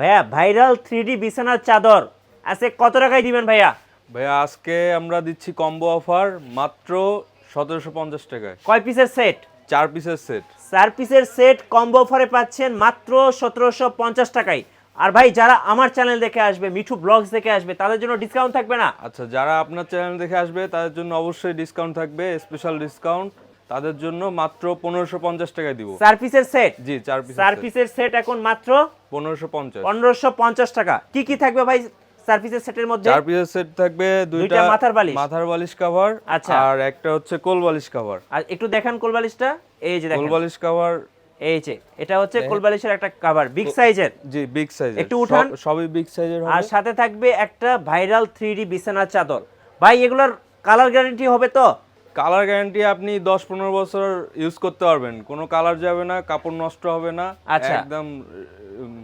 ভাইয়া viral 3D বিছানার চাদর আজকে কত টাকায় দিবেন ভাইয়া? ভাইয়া আজকে আমরা দিচ্ছি কম্বো অফার মাত্র 1750 টাকায়। কয় পিসের সেট? 4 পিসের সেট। 4 পিসের সেট কম্বো অফারে পাচ্ছেন মাত্র 1750 টাকায়। আর ভাই যারা আমার চ্যানেল দেখে আসবে, মিঠু ব্লগস দেখে আসবে, তাদের জন্য ডিসকাউন্ট থাকবে না? আচ্ছা, যারা আপনার চ্যানেল দেখে আসবে তাদের জন্য অবশ্যই ডিসকাউন্ট থাকবে, স্পেশাল ডিসকাউন্ট। তাদের জন্য মাত্র 1550 টাকায় দিব। 4 পিসের সেট? জি, 4 পিসের 4 সেট পিসের সেট এখন মাত্র 1550। 1550 টাকা। কি কি থাকবে ভাই 4 পিসের সেটের মধ্যে? 4 পিসের সেট থাকবে দুইটা মাথার বালিশ কভার, আচ্ছা, আর একটা হচ্ছে কোল বালিশ কভার। আর একটু দেখান কোল বালিশটা। এই যে দেখেন কোল বালিশ কভার, এই যে এটা হচ্ছে কোল বালিশের একটা কভার, বিগ সাইজের। জি, বিগ সাইজের। একটু উঠান। সবই বিগ সাইজের হবে। আর সাথে থাকবে একটা ভাইরাল 3D বিছানার চাদর। ভাই এগুলোর কালার গ্যারান্টি হবে তো? কালার গ্যারান্টি আপনি 10-15 বছর ইউজ করতে পারবেন, কোনো কালার যাবে না, কাপড় নষ্ট হবে না। আচ্ছা, একদম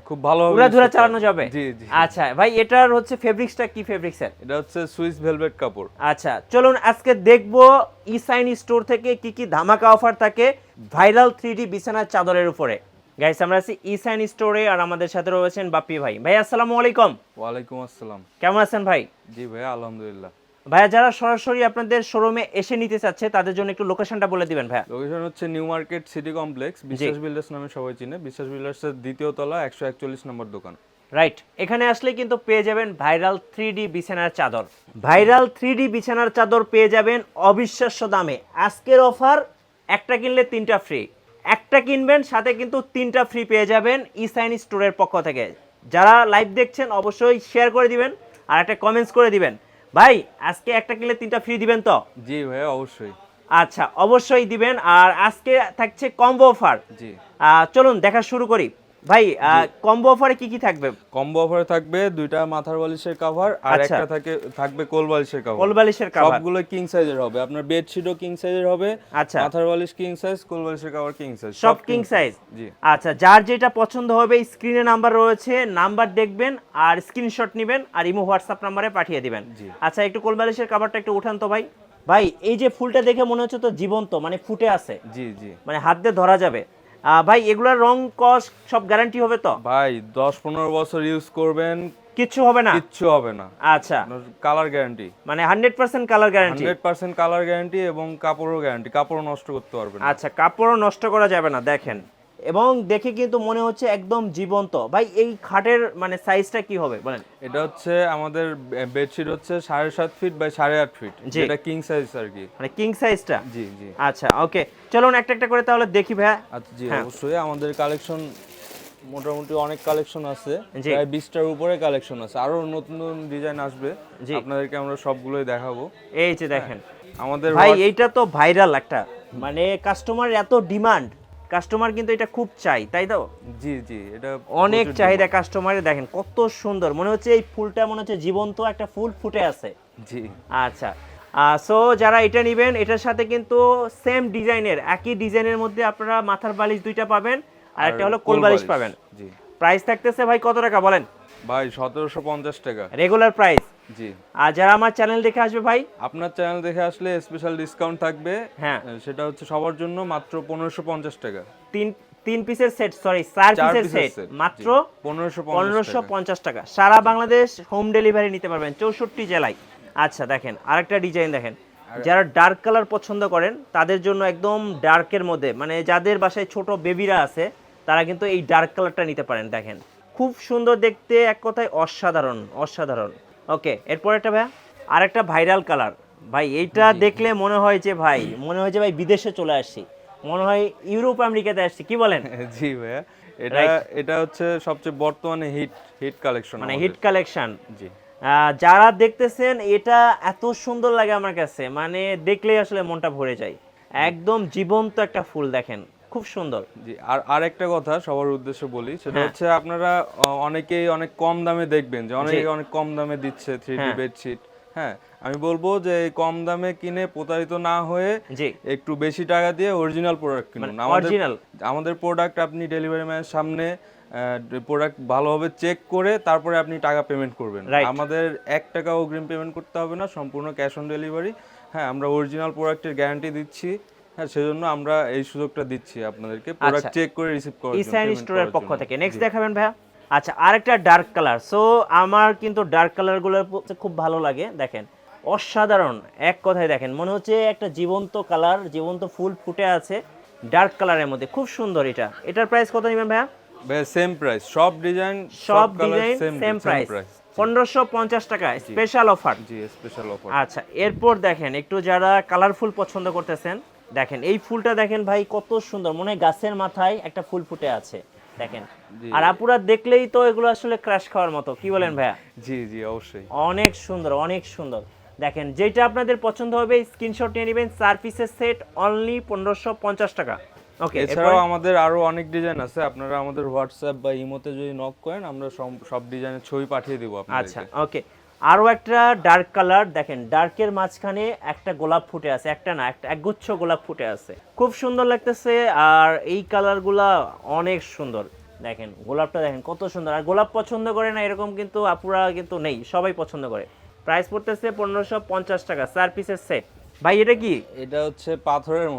খুব ভালো হবে, উড়াধুরা চালানো যাবে। জি জি। আচ্ছা ভাই, এটার হচ্ছে ফেব্রিক্সটা কি ফেব্রিক্সের? এটা হচ্ছে সুইস ভেলভেট কাপড়। আচ্ছা চলুন আজকে দেখবো ইসাইন স্টোর থেকে কি কি ধামাকা অফার থাকে ভাইরাল 3D বিছানার চাদরের উপরে। গাইস আমরা আছি ইসাইন স্টোরে, আর আমাদের সাথে রয়েছেন বাপ্পি ভাই। ভাই আসসালামু আলাইকুম। ওয়ালাইকুম আসসালাম। কেমন আছেন ভাই? জি ভাইয়া, আলহামদুলিল্লাহ। ভাইয়া যারা সরাসরি আপনাদের শোরুমে এসে নিতে চাচ্ছে তাদের জন্য একটু লোকেশনটা বলে দিবেন ভাইয়া। লোকেশন হচ্ছে নিউ মার্কেট সিটি কমপ্লেক্স, বিশ্বাস বিল্ডার্স নামে সবাই চিনে। বিশ্বাস বিল্ডার্সের দ্বিতীয় তলা 141 নম্বর দোকান। রাইট, এখানে আসলে কিন্তু পেয়ে যাবেন ভাইরাল 3D বিছানার চাদর। ভাইরাল 3D বিছানার চাদর পেয়ে যাবেন অবিশ্বাস্য দামে। আজকের অফার একটা কিনলে 3টা ফ্রি, একটা কিনবেন সাথে কিন্তু 3টা ফ্রি পেয়ে যাবেন ইসাইন স্টোরের পক্ষ থেকে। যারা লাইভ দেখছেন অবশ্যই শেয়ার করে দিবেন আর একটা কমেন্টস করে দিবেন। ভাই আজকে একটা কিনলে 3টা ফ্রি দিবেন তো? জি ভাইয়া, অবশ্যই। আচ্ছা অবশ্যই দিবেন। আর আজকে থাকছে কম্বো অফার। জি, চলুন দেখা শুরু করি। ভাই কম্বো অফারে কি কি থাকবে? কম্বো অফারে থাকবে দুইটা মাথার বালিশের কভার, আর আচ্ছা, একটা থাকবে কোল বালিশের কভার। কোল বালিশের কভার সবগুলো কিং সাইজের হবে, আপনার বেডশিটও কিং সাইজের হবে। আচ্ছা, মাথার বালিশ কিং সাইজ, কোল বালিশের কভার কিং সাইজ, সব কিং সাইজ। জি। আচ্ছা, যার যেটা পছন্দ হবে স্ক্রিনে নাম্বার রয়েছে, নাম্বার দেখবেন আর স্ক্রিনশট নেবেন আর ইমো হোয়াটসঅ্যাপ নাম্বারে পাঠিয়ে দিবেন। আচ্ছা একটু কোল বালিশের কভারটা একটু উঠান তো ভাই। ভাই এই যে ফুলটা দেখে মনে হচ্ছে তো জীবন্ত, মানে ফুটে আছে। জি জি, মানে হাত দিয়ে ধরা যাবে। ভাই এগুলার রং কস সব গ্যারান্টি হবে তো? ভাই 10-15 বছর ইউজ করবেন, কিচ্ছু হবে না? কিচ্ছু হবে না। আচ্ছা, কালার গ্যারান্টি, মানে 100% কালার গ্যারান্টি। 100% কালার গ্যারান্টি এবং কাপড়ও গ্যারান্টি, কাপড়ও নষ্ট করতে পারবেন না। আচ্ছা, কাপড়ও নষ্ট করা যাবে না দেখেন। এবং দেখে কিন্তু মনে হচ্ছে একদম জীবন্ত। ভাই এই খাটের মানে সাইজটা কি হবে বলেন? এটা হচ্ছে আমাদের বেডশিট হচ্ছে 7.5 ফিট বাই 8.5 ফিট, যেটা কিং সাইজ আর কি, মানে কিং সাইজটা। জি জি। আচ্ছা ওকে, চলুন একটা একটা করে তাহলে দেখি ভাইয়া। আচ্ছা জি, অবশ্যই। আমাদের কালেকশন মোটামুটি অনেক কালেকশন আছে, জি, প্রায় 20টার উপরে কালেকশন আছে, আরো নতুন নতুন ডিজাইন আসবে, জি, আপনাদেরকে আমরা সবগুলোই দেখাবো। এই যে দেখেন আমাদের ভাই, এইটা তো ভাইরাল একটা, মানে কাস্টমার এত ডিমান্ড, কাস্টমার কিন্তু এটা খুব চাই, তাই তো? জি জি, এটা অনেক প্রচুর চাহিদা কাস্টমারের। দেখেন কত সুন্দর, মনে হচ্ছে এই ফুলটা মনে হচ্ছে জীবন্ত একটা ফুল ফুটে আছে। demand। জি, আচ্ছা, সো যারা এটা নেবেন এটার সাথে কিন্তু সেম ডিজাইনের, একই ডিজাইনের মধ্যে আপনারা মাথার বালিশ দুইটা পাবেন আর একটা হলো কোল বালিশ পাবেন। জি প্রাইস থাকতেছে ভাই কত টাকা বলেন? ভাই 1750 টাকা রেগুলার প্রাইস। জি। আর যারা আমার চ্যানেল দেখে আসবে ভাই, আপনার চ্যানেল দেখে আসলে স্পেশাল ডিসকাউন্ট থাকবে। হ্যাঁ, সেটা হচ্ছে সবার জন্য মাত্র 1550 টাকা। তিন পিসের সেট, সরি 4 পিসের সেট মাত্র 1550 টাকা। সারা বাংলাদেশ হোম ডেলিভারি নিতে পারবেন 64 জেলায়। আচ্ছা দেখেন আরেকটা ডিজাইন দেখেন, যারা ডার্ক কালার পছন্দ করেন তাদের জন্য একদম ডার্কের মধ্যে, মানে যাদের বাসায় ছোট বেবিরা আছে তারা কিন্তু এই ডার্ক কালারটা নিতে পারেন। দেখেন খুব সুন্দর দেখতে, এক কথায় অসাধারণ অসাধারণ। ওকে, এরপর একটা ভাই আরেকটা ভাইরাল কালার। ভাই এইটা দেখলে মনে হয় যে ভাই, মনে হয় যে ভাই বিদেশে চলে আসছি, মনে হয় ইউরোপ আমেরিকাতে আসছি, কি বলেন? জি ভাইয়া, এটা এটা হচ্ছে সবচেয়ে বর্তমানে হিট কালেকশন, মানে হিট কালেকশন। জি। যারা দেখতেছেন এটা এত সুন্দর লাগে আমার কাছে, মানে দেখলেই আসলে মনটা ভরে যায়। একদম জীবন্ত একটা ফুল দেখেন, খুব সুন্দর। জি, আর আরেকটা কথা সবার উদ্দেশ্যে বলি, সেটা হচ্ছে আপনারা অনেকেই অনেক কম দামে দেখবেন যে অনেকে অনেক কম দামে দিচ্ছে 3D বেডশিট। হ্যাঁ, আমি বলবো যে এই কম দামে কিনে প্রতারিত না হয়ে একটু বেশি টাকা দিয়ে অরিজিনাল প্রোডাক্ট কিনুন। আমাদের প্রোডাক্ট আপনি ডেলিভারি ম্যানের সামনে প্রোডাক্ট ভালোভাবে চেক করে তারপরে আপনি টাকা পেমেন্ট করবেন। আমাদের 1 টাকা অগ্রিম পেমেন্ট করতে হবে না, সম্পূর্ণ ক্যাশ অন ডেলিভারি। হ্যাঁ, আমরা অরিজিনাল প্রোডাক্টের গ্যারান্টি দিচ্ছি। হ্যাঁ, সেজন্য আমরা এই সুযোগটা দিচ্ছি আপনাদেরকে, প্রোডাক্ট চেক করে রিসিভ করার জন্য, ইসাইন স্টোরের পক্ষ থেকে। নেক্সট দেখাবেন ভাইয়া। আচ্ছা, আরেকটা ডার্ক কালার। সো আমার কিন্তু ডার্ক কালারগুলো খুব ভালো লাগে, দেখেন অসাধারণ, এক কথায় দেখেন মনে হচ্ছে একটা জীবন্ত কালার, জীবন্ত ফুল ফুটে আছে ডার্ক কালারের মধ্যে, খুব সুন্দর। এটার প্রাইস কত নেবেন ভাইয়া? ভাই সেম প্রাইস, সব ডিজাইন সব ডিজাইন সেম প্রাইস, 1550 টাকা স্পেশাল অফার। জি, স্পেশাল অফার। আচ্ছা, এরপর দেখেন একটু যারা কালারফুল পছন্দ করতেছেন, দেখেন এই ফুলটা দেখেন ভাই কত সুন্দর, মনে হয় গাছের মাথায় একটা ফুল ফুটে আছে, দেখেন। আর আপুরা দেখলেই তো এগুলো আসলে ক্রাশ খাওয়ার মতো, কি বলেন ভাইয়া? জি জি, অবশ্যই। অনেক সুন্দর, অনেক সুন্দর। দেখেন যেটা আপনাদের পছন্দ হবে স্ক্রিনশট নিয়ে নেবেন, 4 পিসের সেট অনলি 1550 টাকা। ওকে, এছাড়াও আমাদের আরো অনেক ডিজাইন আছে, আপনারা আমাদের হোয়াটসঅ্যাপ বা ইমোতে যদি নক করেন আমরা সব ডিজাইনের ছবি পাঠিয়ে দেব আপনাদেরকে। আচ্ছা, ওকে। আরো একটা ডার্ক কালার, দেখেন ডার্কের মাঝখানে একটা গোলাপ ফুটে আছে, একটা না, একটা একগুচ্ছ গোলাপ ফুটে আছে, খুব সুন্দর লাগতেছে। আর এই কালারগুলা অনেক সুন্দর, দেখেন গোলাপটা দেখেন কত সুন্দর। আর গোলাপ পছন্দ করে না এরকম কিন্তু আপুরা কিন্তু নেই, সবাই পছন্দ করে। প্রাইস পড়তেছে 1550 টাকা, 4 পিসের সেট। ভাই এটা কি? এটা হচ্ছে পাথরের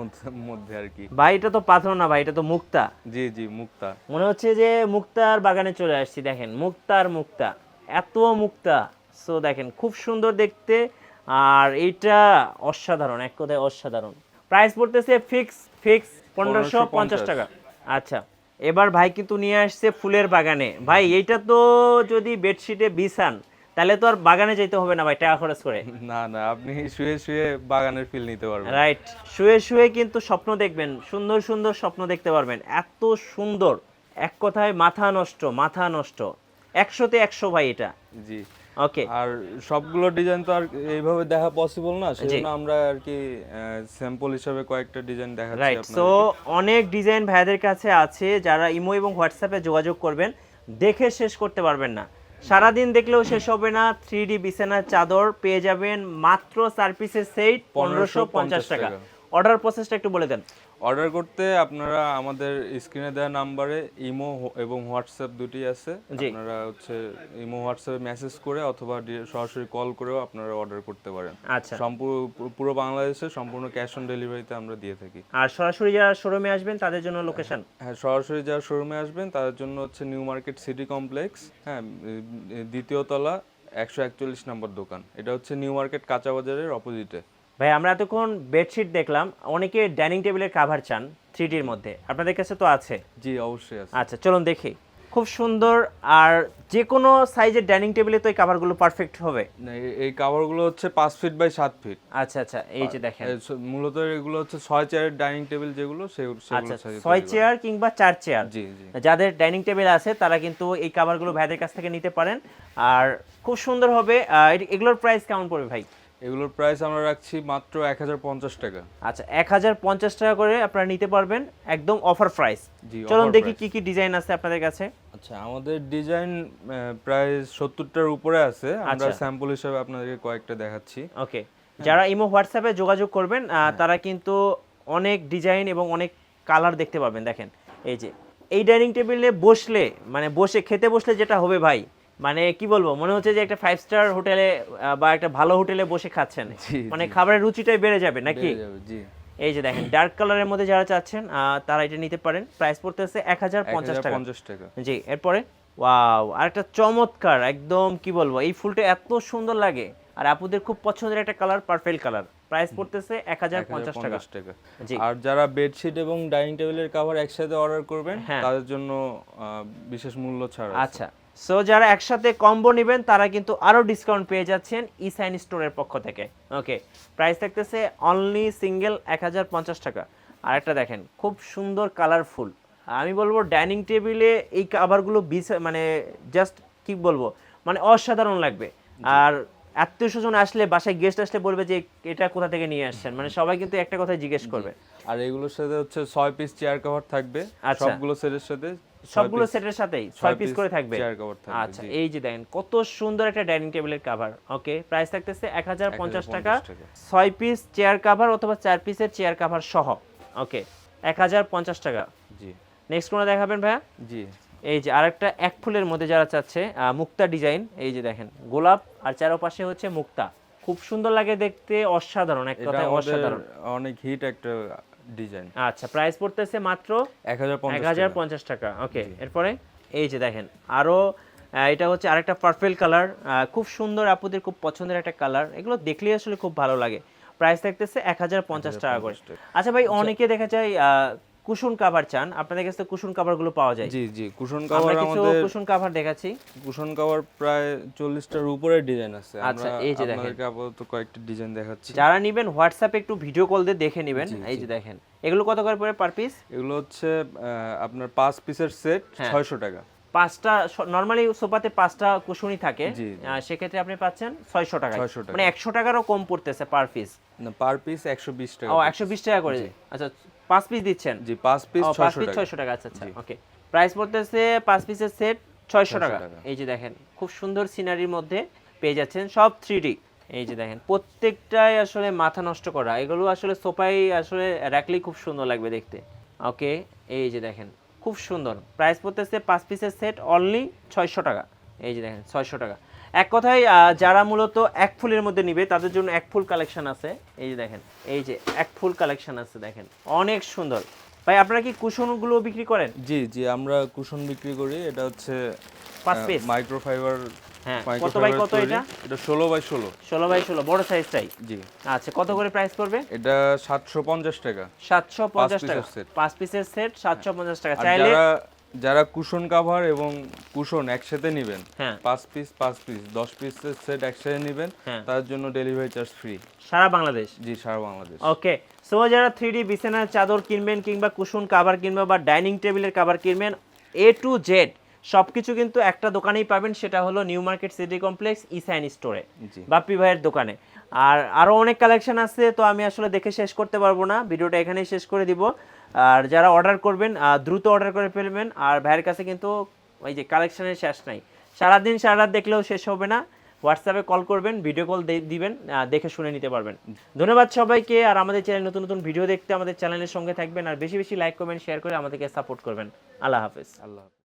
মধ্যে আর কি। ভাই এটা তো পাথর না ভাই, এটা তো মুক্তা। জি জি, মুক্তা। মনে হচ্ছে যে মুক্তার বাগানে চলে আসছি, দেখেন মুক্তার মুক্তা, এত মুক্তা। সো দেখেন খুব সুন্দর দেখতে, আর এইটা অসাধারণ, এক কথায় অসাধারণ। প্রাইস পড়তেছে ফিক্স 1550 টাকা। আচ্ছা, এবার ভাই কিন্তু নিয়ে আসছে ফুলের বাগানে। ভাই এইটা তো যদি বেডশিটে বিছান তাহলে তো আর বাগানে যেতে হবে না ভাই টাকা খরচ করে। না না, আপনি শুয়ে শুয়ে বাগানের ফিল নিতে পারবেন। রাইট, শুয়ে শুয়ে কিন্তু স্বপ্ন দেখবেন, সুন্দর সুন্দর স্বপ্ন দেখতে পারবেন, এত সুন্দর, এক কথায় মাথা নষ্ট, মাথা নষ্ট, 100-তে 100 ভাই এটা। জি, ওকে। আর সবগুলো ডিজাইন তো আর এইভাবে দেখা পসিবল না, সেজন্য আমরা আর কি স্যাম্পল হিসেবে কয়েকটা ডিজাইন দেখাচ্ছি রাইট, আপনাদের। সো অনেক ডিজাইন ভাইয়াদের কাছে আছে, যারা ইমো এবং হোয়াটসঅ্যাপে যোগাযোগ করবেন, দেখে শেষ করতে পারবেন না, সারাদিন দেখলেও শেষ হবে না। 3D বিছানার চাদর পেয়ে যাবেন মাত্র 4 পিসের সেট 1550 টাকা। অর্ডার প্রসেসটা একটু বলে দেন। অর্ডার করতে আপনারা আমাদের স্ক্রিনে দেওয়া নাম্বারে ইমো এবং হোয়াটসঅ্যাপ দুটি আছে, আপনারা হচ্ছে ইমো হোয়াটসঅ্যাপে মেসেজ করে অথবা সরাসরি কল করেও আপনারা অর্ডার করতে পারেন। আচ্ছা, পুরো বাংলাদেশে সম্পূর্ণ ক্যাশ অন ডেলিভারিতে আমরা দিয়ে থাকি। আর সরাসরি যারা শোরুমে আসবেন তাদের জন্য লোকেশন? হ্যাঁ, সরাসরি যারা শোরুমে আসবেন তাদের জন্য হচ্ছে নিউ মার্কেট সিটি কমপ্লেক্স, হ্যাঁ, দ্বিতীয় তলা, 141 নম্বর দোকান। এটা হচ্ছে নিউ মার্কেট কাঁচা বাজারের অপোজিটে। ভাই আমরা এতক্ষণ বেডশিট দেখলাম, অনেকে ডাইনিং টেবিলের কভার চান 3Dর মধ্যে, আপনাদের কাছে তো আছে? জি, অবশ্যই আছে। আচ্ছা, চলুন দেখি। খুব সুন্দর, আর যে কোনো সাইজের ডাইনিং টেবিলে তো এই কভারগুলো পারফেক্ট হবে? না, এই কভারগুলো হচ্ছে 5 ফিট বাই 7 ফিট। আচ্ছা আচ্ছা, এই যে দেখেন মূলত এগুলো হচ্ছে 6 চেয়ারের ডাইনিং টেবিল যেগুলো সেগুলো। আচ্ছা, 6 চেয়ার কিংবা 4 চেয়ার, জি জি, যাদের ডাইনিং টেবিল আছে তারা কিন্তু এই কভারগুলো ভাইদের কাছ থেকে নিতে পারেন, আর খুব সুন্দর হবে। এগুলোর প্রাইস কেমন পড়বে ভাই? এগুলোর প্রাইস আমরা রাখছি মাত্র 1050 টাকা। আচ্ছা, 1050 টাকা করে আপনারা নিতে পারবেন, একদম অফার প্রাইস। জি, চলুন দেখি কি কি ডিজাইন আছে আপনাদের কাছে। আচ্ছা, আমাদের ডিজাইন প্রায় 70টার উপরে আছে, আমরা স্যাম্পল হিসেবে আপনাদেরকে কয়েকটা দেখাচ্ছি। ওকে, যারা ইমো হোয়াটসঅ্যাপে যোগাযোগ করবেন তারা কিন্তু অনেক ডিজাইন এবং অনেক কালার দেখতে পাবেন। দেখেন এই যে এই ডাইনিং টেবিলে বসলে, মানে বসে খেতে বসলে যেটা হবে ভাই, মানে কি বলবো, মনে হচ্ছে যে একটা 5 স্টার হোটেলে বা একটা ভালো হোটেলে বসে খাচ্ছেন, মানে খাবারের রুচিটাই বেড়ে যাবে নাকি? জি, এই যে দেখেন ডার্ক কালারের মধ্যে যারা চাচ্ছেন তারা এটা নিতে পারেন। প্রাইস পড়তেছে 1050 টাকা। জি, এরপরে ওয়াও, আরেকটা চমৎকার, একদম কি বলবো, এই ফুলটা এত সুন্দর লাগে, আর আপুদের খুব পছন্দের একটা কালার, পার্পল কালার। প্রাইস পড়তেছে 1050 টাকা। জি, আর যারা বেডশিট এবং ডাইনিং টেবিলের কভার একসাথে অর্ডার করবেন তাদের জন্য বিশেষ মূল্য ছাড় আছে। আচ্ছা, সো যারা একসাথে কম্বো নেবেন তারা কিন্তু আরো ডিসকাউন্ট পেয়ে যাচ্ছেন ইসাইন স্টোরের পক্ষ থেকে। ওকে, প্রাইস থাকতেছে অনলি সিঙ্গেল 1050 টাকা। আর একটা দেখেন খুব সুন্দর কালারফুল, আমি বলবো ডাইনিং টেবিলে এই কভারগুলো মানে জাস্ট কি বলবো, মানে অসাধারণ লাগবে। আর আত্মীয় স্বজন আসলে, বাসায় গেস্ট আসলে বলবে যে এটা কোথা থেকে নিয়ে আসছেন, মানে সবাই কিন্তু একটা কথাই জিজ্ঞেস করবে। আর এগুলোর সাথে হচ্ছে 6 পিস চেয়ার কভার থাকবে, সবগুলো সেটের সাথে, সবগুলো সেটের সাথেই 6 পিস করে থাকবে চেয়ার কভার থাকবে। আচ্ছা, এই যে দেখেন কত সুন্দর একটা ডাইনিং টেবিলের কভার। ওকে, প্রাইস থাকতেছে 1050 টাকা, 6 পিস চেয়ার কভার অথবা 4 পিসের চেয়ার কভার সহ। ওকে, 1050 টাকা। জি, নেক্সট কোনটা দেখাবেন ভাইয়া? জি, এই যে আরেকটা এক ফুলের মধ্যে যারা চাচ্ছে মুক্তা ডিজাইন, এই যে দেখেন গোলাপ আর চারপাশে হচ্ছে মুক্তা, খুব সুন্দর লাগে দেখতে, অসাধারণ, এক কথায় অসাধারণ, অনেক হিট একটা ডিজাইন। আচ্ছা, প্রাইস পড়তেছে মাত্র 1050 টাকা। ওকে, এরপরে এই যে দেখেন আরো এটা হচ্ছে আরেকটা পার্পল কালার, খুব সুন্দর, আপুদের খুব পছন্দের একটা কালার, এগুলো দেখলেই আসলে খুব ভালো লাগে। প্রাইস থাকতেছে 1050 টাকা করে। আচ্ছা ভাই, অনেকে দেখা যায় কুশন কভার চান, আপনাদের কাছে কুশন কভার গুলো পাওয়া যায়? জি জি, কুশন আমরা কভার কিছু আমাদের কুশন কভার দেখাচ্ছি। কুশন কভার প্রায় 40টার উপরে ডিজাইন আছে। আচ্ছা, আমরা এই যে দেখেন, আপনাদেরকে আপাতত কয়েকটা ডিজাইন দেখাচ্ছি। যারা নেবেন হোয়াটসঅ্যাপে একটু ভিডিও কল দিয়ে দেখে নেবেন। এই যে দেখেন, এগুলো কত করে পড়ে পার পিস? এগুলো হচ্ছে আপনার 5 পিসের সেট 600 টাকা। পাঁচটা, নরমালি সোফাতে 5টা কুশনই থাকে, জি, সেক্ষেত্রে আপনি পাচ্ছেন 600 টাকা, 600 টাকা। মানে 100 টাকারও কম পড়তেছে পার পিস। না, পার পিস 120 টাকা। ও 120 টাকা করে, আচ্ছা 5 পিস দিচ্ছেন? জি, 5 পিস 600 টাকা। 600 টাকা, আচ্ছা আচ্ছা, ওকে। প্রাইস পড়তেছে 5 পিসের সেট 600 টাকা। এই যে দেখেন, খুব সুন্দর সিনারির মধ্যে পেয়ে যাচ্ছেন, সব 3D। এই যে দেখেন, প্রত্যেকটাই আসলে মাথা নষ্ট করা, এগুলো আসলে সোফায় আসলে রাখলেই খুব সুন্দর লাগবে দেখতে। ওকে, এই যে দেখেন, খুব সুন্দর। প্রাইস পড়তেছে 5 পিসের সেট অনলি 600 টাকা। এই যে দেখেন 600 টাকা। এক কথায় যারা মূলত এক ফুলের মধ্যে নিবে তাদের জন্য এক ফুল কালেকশন আছে। এই যে দেখেন, এই যে এক ফুল কালেকশন আছে, দেখেন অনেক সুন্দর। ভাই, আপনারা কি কুশনগুলো বিক্রি করেন? জি জি, আমরা কুশন বিক্রি করি। এটা হচ্ছে 5 পিস মাইক্রোফাইবার। হ্যাঁ, কত বাই কত এটা? এটা 16 বাই 16। 16 বাই 16 বড় সাইজটাই? জি। আচ্ছা, কত করে প্রাইস পড়বে? এটা 750 টাকা। 750 টাকা, পিসের set। 5 পিসের সেট 750 টাকা। আর চাইলে যারা কুশন কভার এবং কুশন একসাথে নেবেন, হ্যাঁ 5 পিস 10 পিসের সেট একসাথে নেবেন, হ্যাঁ, তার জন্য ডেলিভারি চার্জ ফ্রি সারা বাংলাদেশ। জি, সারা বাংলাদেশ। ওকে, সো যারা 3D বিছানার চাদর কিনবেন কিংবা কুশন কভার কিনবেন বা ডাইনিং টেবিলের কভার কিনবেন, A to Z সবকিছু কিন্তু একটা দোকানেই পাবেন, সেটা হলো নিউ মার্কেট সিটি কমপ্লেক্স ইসাইন স্টোরে, জি। বাপ্পি ভাইয়ের দোকানে। আর আরো অনেক কালেকশন আছে, তো আমি আসলে দেখে শেষ করতে পারবো না, ভিডিওটা এখানেই শেষ করে দিব। আর যারা অর্ডার করবেন দ্রুত অর্ডার করে ফেলবেন। আর ভাইয়ের কাছে কিন্তু ওই যে কালেকশনের শেষ নাই, সারাদিন সারা রাত দেখলেও শেষ হবে না। হোয়াটসঅ্যাপে কল করবেন, ভিডিও কল দিবেন, দেখে শুনে নিতে পারবেন। ধন্যবাদ সবাইকে। আর আমাদের চ্যানেল নতুন নতুন ভিডিও দেখতে আমাদের চ্যানেলের সঙ্গে থাকবেন, আর বেশি বেশি লাইক কমেন্ট শেয়ার করে আমাদেরকে সাপোর্ট করবেন। আল্লাহ হাফেজ। আল্লাহ হাফেজ।